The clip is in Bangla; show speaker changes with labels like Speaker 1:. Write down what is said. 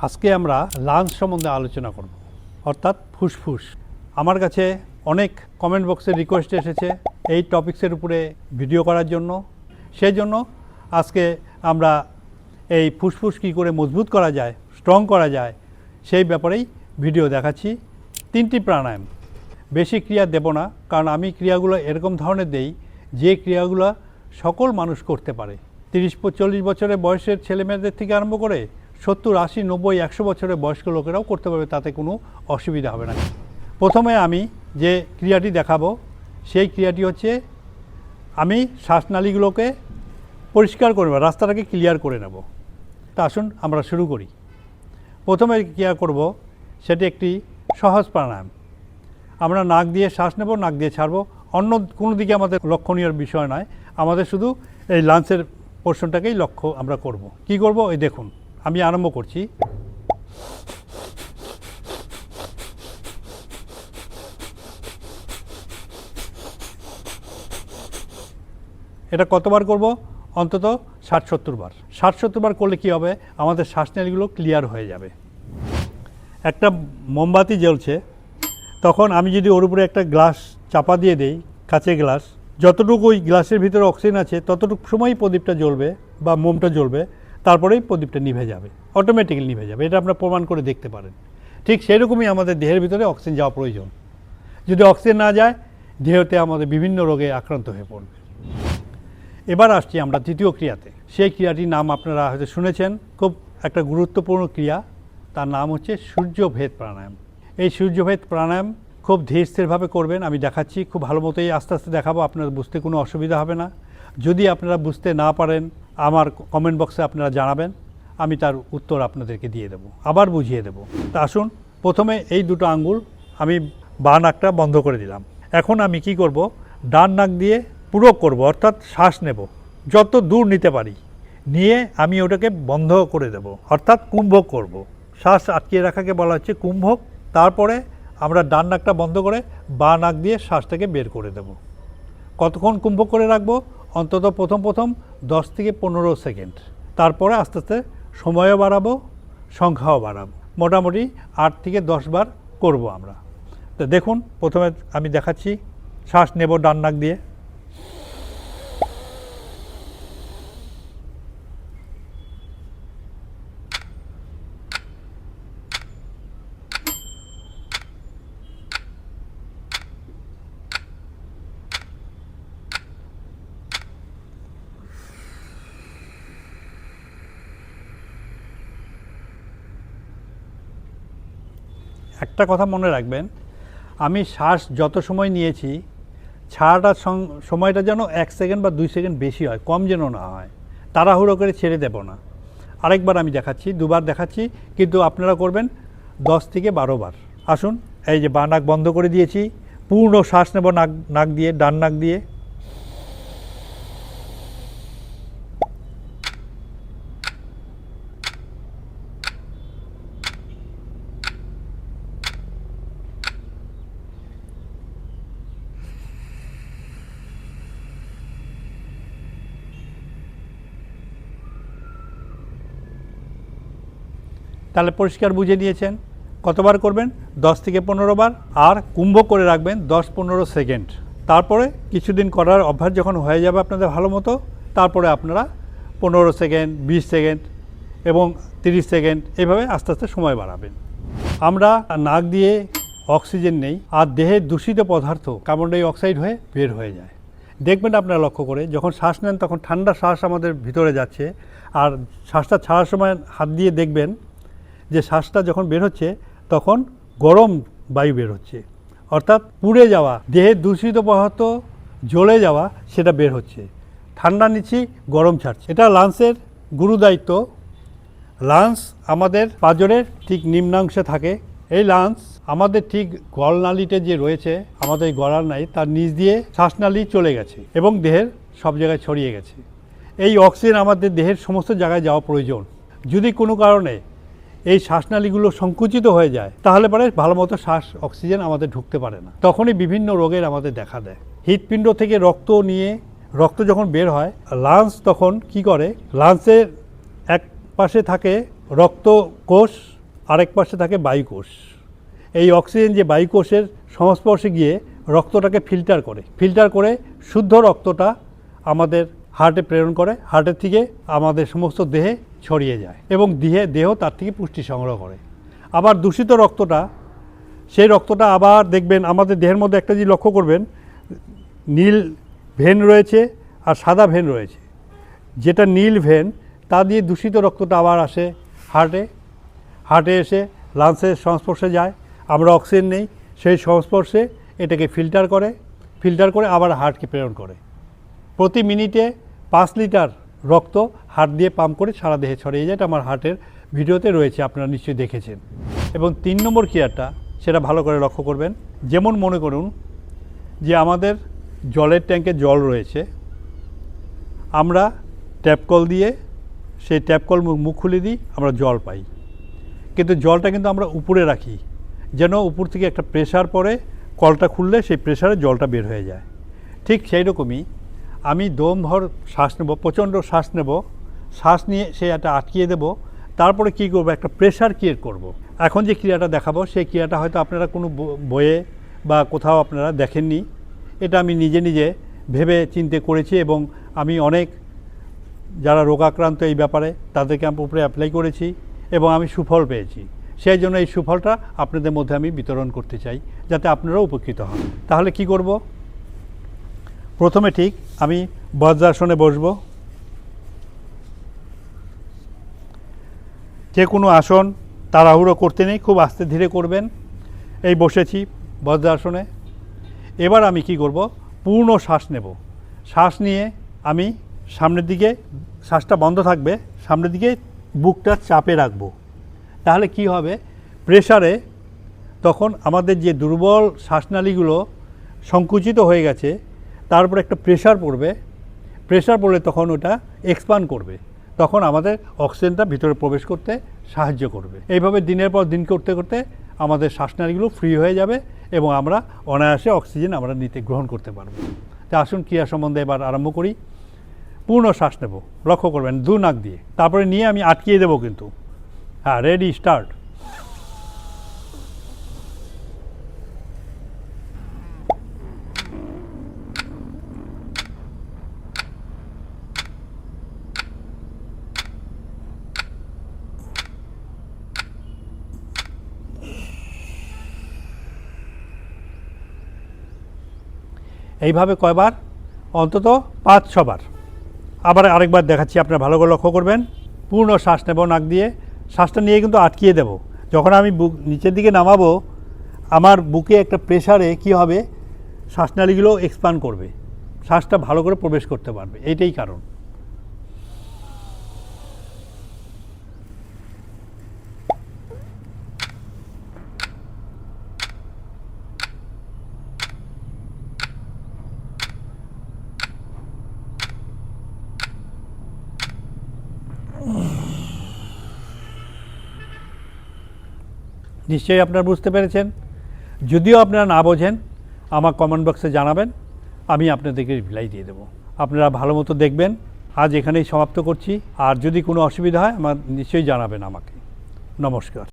Speaker 1: আজকে আমরা লাংস সম্বন্ধে আলোচনা করব, অর্থাৎ ফুসফুস। আমার কাছে অনেক কমেন্ট বক্সে রিকোয়েস্ট এসেছে এই টপিক্সের উপরে ভিডিও করার জন্য। সেই জন্য আজকে আমরা এই ফুসফুস কী করে মজবুত করা যায়, স্ট্রং করা যায়, সেই ব্যাপারেই ভিডিও দেখাচ্ছি। 3টি প্রাণায়াম, বেশি ক্রিয়া দেব না, কারণ আমি ক্রিয়াগুলো এরকম ধরনের দেই যে ক্রিয়াগুলো সকল মানুষ করতে পারে। 30-40 বছরের বয়সের ছেলেমেয়েদের থেকে আরম্ভ করে 70, 80, 90, 100 বছরের বয়স্ক লোকেরাও করতে পারবে, তাতে কোনো অসুবিধা হবে না। প্রথমে আমি যে ক্রিয়াটি দেখাবো সেই ক্রিয়াটি হচ্ছে আমি শ্বাসনালীগুলোকে পরিষ্কার করে নেব, রাস্তাটাকে ক্লিয়ার করে নেব। তা আসুন আমরা শুরু করি। প্রথমে ক্রিয়া করব সেটি একটি সহজ প্রাণায়াম। আমরা নাক দিয়ে শ্বাস নেব, নাক দিয়ে ছাড়বো, অন্য কোনো দিকে আমাদের লক্ষণীয় বিষয় নয়, আমাদের শুধু এই লাঞ্চের পোর্শনটাকেই লক্ষ্য আমরা করব। কি করব এই দেখুন, আমি আরম্ভ করছি। এটা কতবার করব? অন্তত 60-70 বার। 60-70 বার করলে কি হবে, আমাদের শ্বাসনালীগুলো ক্লিয়ার হয়ে যাবে। একটা মোমবাতি জ্বলছে, তখন আমি যদি ওর উপরে একটা গ্লাস চাপা দিয়ে দেই, কাঁচের গ্লাস, যতটুকু ওই গ্লাসের ভিতরে অক্সিজেন আছে ততটুকু সময়ই প্রদীপটা জ্বলবে বা মোমটা জ্বলবে, তারপরেই প্রদীপটা নিভে যাবে, অটোমেটিক্যালি নিভে যাবে। এটা আপনারা প্রমাণ করে দেখতে পারেন। ঠিক সেরকমই আমাদের দেহের ভিতরে অক্সিজেন যাওয়া প্রয়োজন। যদি অক্সিজেন না যায়, দেহতে আমাদের বিভিন্ন রোগে আক্রান্ত হয়ে পড়বে। এবার আসছি আমরা দ্বিতীয় ক্রিয়াতে। সেই ক্রিয়াটির নাম আপনারা হয়তো শুনেছেন, খুব একটা গুরুত্বপূর্ণ ক্রিয়া, তার নাম হচ্ছে সূর্যভেদ প্রাণায়াম। এই সূর্যভেদ প্রাণায়াম খুব ধীর স্থিরভাবে করবেন, আমি দেখাচ্ছি খুব ভালো মতোই, আস্তে আস্তে দেখাবো, আপনার বুঝতে কোনো অসুবিধা হবে না। যদি আপনারা বুঝতে না পারেন আমার কমেন্ট বক্সে আপনারা জানাবেন, আমি তার উত্তর আপনাদেরকে দিয়ে দেব, আবার বুঝিয়ে দেব। তা আসুন, প্রথমে এই দুটো আঙ্গুল আমি বাঁ নাকটা বন্ধ করে দিলাম। এখন আমি কি করব, ডান নাক দিয়ে পুরো করব, অর্থাৎ শ্বাস নেব যত দূর নিতে পারি, নিয়ে আমি ওটাকে বন্ধ করে দেব, অর্থাৎ কুম্ভক করব। শ্বাস আটকিয়ে রাখাকে বলা হচ্ছে কুম্ভক। তারপরে আমরা ডান নাকটা বন্ধ করে বাঁ নাক দিয়ে শ্বাসটাকে বের করে দেব। কতক্ষণ কুম্ভক করে রাখবো? অন্তত প্রথম 10 থেকে 15 সেকেন্ড। তারপরে আস্তে আস্তে সময়ও বাড়াবো, সংখ্যাও বাড়াবো। মোটামুটি 8 থেকে 10 বার করব আমরা। তো দেখুন, প্রথমে আমি দেখাচ্ছি, শ্বাস নেব ডান নাক দিয়ে, একটা কথা মনে রাখবেন, আমি শ্বাস যত সময় নিয়েছি, ছাড়াটার সময়টা যেন 1 সেকেন্ড বা 2 সেকেন্ড বেশি হয়, কম যেন না হয়। তাড়াহুড়ো করে ছেড়ে দেব না। আরেকবার আমি দেখাচ্ছি, 2 বার দেখাচ্ছি, কিন্তু আপনারা করবেন 10 থেকে 12 বার। আসুন, এই যে বাঁ নাক বন্ধ করে দিয়েছি, পূর্ণ শ্বাস নেব নাক দিয়ে, ডান নাক দিয়ে, তাহলে পরিষ্কার বুঝে নিয়েছেন। কতবার করবেন? 10 থেকে 15 বার। আর কুম্ভ করে রাখবেন 10-15 সেকেন্ড। তারপরে কিছুদিন করার অভ্যাস যখন হয়ে যাবে আপনাদের ভালো মতো, তারপরে আপনারা 15 সেকেন্ড, 20 সেকেন্ড এবং 30 সেকেন্ড এভাবে আস্তে আস্তে সময় বাড়াবেন। আমরা নাক দিয়ে অক্সিজেন নেই, আর দেহের দূষিত পদার্থ কার্বন ডাই অক্সাইড হয়ে বের হয়ে যায়। দেখবেন আপনারা লক্ষ্য করে, যখন শ্বাস নেন তখন ঠান্ডা শ্বাস আমাদের ভিতরে যাচ্ছে, আর শ্বাসটা ছাড়ার সময় হাত দিয়ে দেখবেন যে শ্বাসটা যখন বের হচ্ছে তখন গরম বায়ু বের হচ্ছে, অর্থাৎ পুড়ে যাওয়া দেহের দূষিত পদার্থ জ্বলে যাওয়া সেটা বের হচ্ছে। ঠান্ডা নিচ্ছি, গরম ছাড়ছে। এটা লাংসের গুরু দায়িত্ব। লাংস আমাদের পাঁজরের ঠিক নিম্নাংশে থাকে। এই লাংস আমাদের ঠিক গলনালীতে যে রয়েছে, আমাদের গলার নালী, তার নিচ দিয়ে শ্বাসনালী চলে গেছে এবং দেহের সব জায়গায় ছড়িয়ে গেছে। এই অক্সিজেন আমাদের দেহের সমস্ত জায়গায় যাওয়া প্রয়োজন। যদি কোনো কারণে এই শ্বাসনালীগুলো সংকুচিত হয়ে যায়, তাহলে পরে ভালো মতো শ্বাস অক্সিজেন আমাদের ঢুকতে পারে না, তখনই বিভিন্ন রোগের আমাদের দেখা দেয়। হৃৎপিণ্ড থেকে রক্ত নিয়ে, রক্ত যখন বের হয়, লাংস তখন কি করে, লাংসের এক পাশে থাকে রক্তকোষ, আরেক পাশে থাকে বায়ুকোষ। এই অক্সিজেন যে বায়ুকোষের সংস্পর্শে গিয়ে রক্তটাকে ফিল্টার করে শুদ্ধ রক্তটা আমাদের হার্টে প্রেরণ করে, হার্টের থেকে আমাদের সমস্ত দেহে ছড়িয়ে যায় এবং দেহ তার থেকে পুষ্টি সংগ্রহ করে। আবার দূষিত রক্তটা, সেই রক্তটা আবার দেখবেন আমাদের দেহের মধ্যে একটা জিনিস লক্ষ্য করবেন, নীল ভেন রয়েছে আর সাদা ভেন রয়েছে। যেটা নীল ভেন তা দিয়ে দূষিত রক্তটা আবার আসে হার্টে এসে লাংসের সংস্পর্শে যায়, আমরা অক্সিজেন নেই, সেই সংস্পর্শে এটাকে ফিল্টার করে আবার হার্টকে প্রেরণ করে। প্রতি মিনিটে 5 লিটার রক্ত হার্ট দিয়ে পাম্প করে সারা দেহে ছড়িয়ে যায়। এটা আমার হার্টের ভিডিওতে রয়েছে, আপনারা নিশ্চয়ই দেখেছেন। এবং 3 নম্বর ক্রিয়াটা, সেটা ভালো করে লক্ষ্য করবেন। যেমন মনে করুন যে আমাদের জলের ট্যাঙ্কে জল রয়েছে, আমরা ট্যাপকল দিয়ে সেই ট্যাপকল মুখ খুলে দিই, আমরা জল পাই। কিন্তু জলটা কিন্তু আমরা উপরে রাখি, যেন উপর থেকে একটা প্রেশার পড়ে, কলটা খুললে সেই প্রেশারে জলটা বের হয়ে যায়। ঠিক সেই রকমই আমি দম ভর শ্বাস নেব, প্রচণ্ড শ্বাস নেব, শ্বাস নিয়ে সেটা আটকিয়ে দেব, তারপরে কী করব, একটা প্রেশার ক্রিয়েট করব। এখন যে ক্রিয়াটা দেখাবো সেই ক্রিয়াটা হয়তো আপনারা কোনো বইয়ে বা কোথাও আপনারা দেখেননি। এটা আমি নিজে ভেবে চিন্তে করেছি এবং আমি অনেক যারা রোগাক্রান্ত এই ব্যাপারে তাদেরকে আমি উপরে অ্যাপ্লাই করেছি এবং আমি সুফল পেয়েছি। সেই জন্য এই সুফলটা আপনাদের মধ্যে আমি বিতরণ করতে চাই, যাতে আপনারাও উপকৃত হন। তাহলে কি করব? প্রথমে ঠিক আমি বজ্রাসনে বসব। যে কোনো আসন তাড়াহুড়ো করতে নেই, খুব আস্তে ধীরে করবেন। এই বসেছি বজ্রাসনে। এবার আমি কি করব, পূর্ণ শ্বাস নেব। শ্বাস নিয়ে আমি সামনের দিকে, শ্বাসটা বন্ধ থাকবে, সামনের দিকে বুকটা চাপে রাখবো। তাহলে কি হবে, প্রেসারে তখন আমাদের যে দুর্বল শ্বাসনালীগুলো সংকুচিত হয়ে গেছে, তার উপর একটা প্রেসার পড়লে তখন ওটা এক্সপান্ড করবে, তখন আমাদের অক্সিজেনটা ভিতরে প্রবেশ করতে সাহায্য করবে। এইভাবে দিনের পর দিন করতে করতে আমাদের শ্বাসনালীগুলো ফ্রি হয়ে যাবে এবং আমরা অনায়াসে অক্সিজেন আমরা গ্রহণ করতে পারব। তা আসুন ক্রিয়া সম্বন্ধে এবার আরম্ভ করি। পূর্ণ শ্বাস নেব, লক্ষ্য করবেন 2 নাক দিয়ে, তারপরে নিয়ে আমি আটকিয়ে দেবো কিন্তু। হ্যাঁ, রেডি, স্টার্ট। এইভাবে কয়বার? অন্তত 5-6 বার। আবার আরেকবার দেখাচ্ছি, আপনারা ভালো করে লক্ষ্য করবেন। পূর্ণ শ্বাস নেব নাক দিয়ে, শ্বাসটা নিয়ে কিন্তু আটকিয়ে দেব। যখন আমি বুক নিচের দিকে নামাবো, আমার বুকে একটা প্রেসারে কি হবে, শ্বাসনালীগুলো এক্সপান্ড করবে, শ্বাসটা ভালো করে প্রবেশ করতে পারবে। এইটাই কারণ। নিশ্চয়ই আপনারা বুঝতে পেরেছেন। যদিও আপনারা না বোঝেন, আমার কমেন্ট বক্সে জানাবেন, আমি আপনাদেরকে রিপ্লাই দিয়ে দেবো। আপনারা ভালো মতো দেখবেন। আজ এখানেই সমাপ্ত করছি। আর যদি কোনো অসুবিধা হয় আমার নিশ্চয়ই জানাবেন আমাকে। নমস্কার।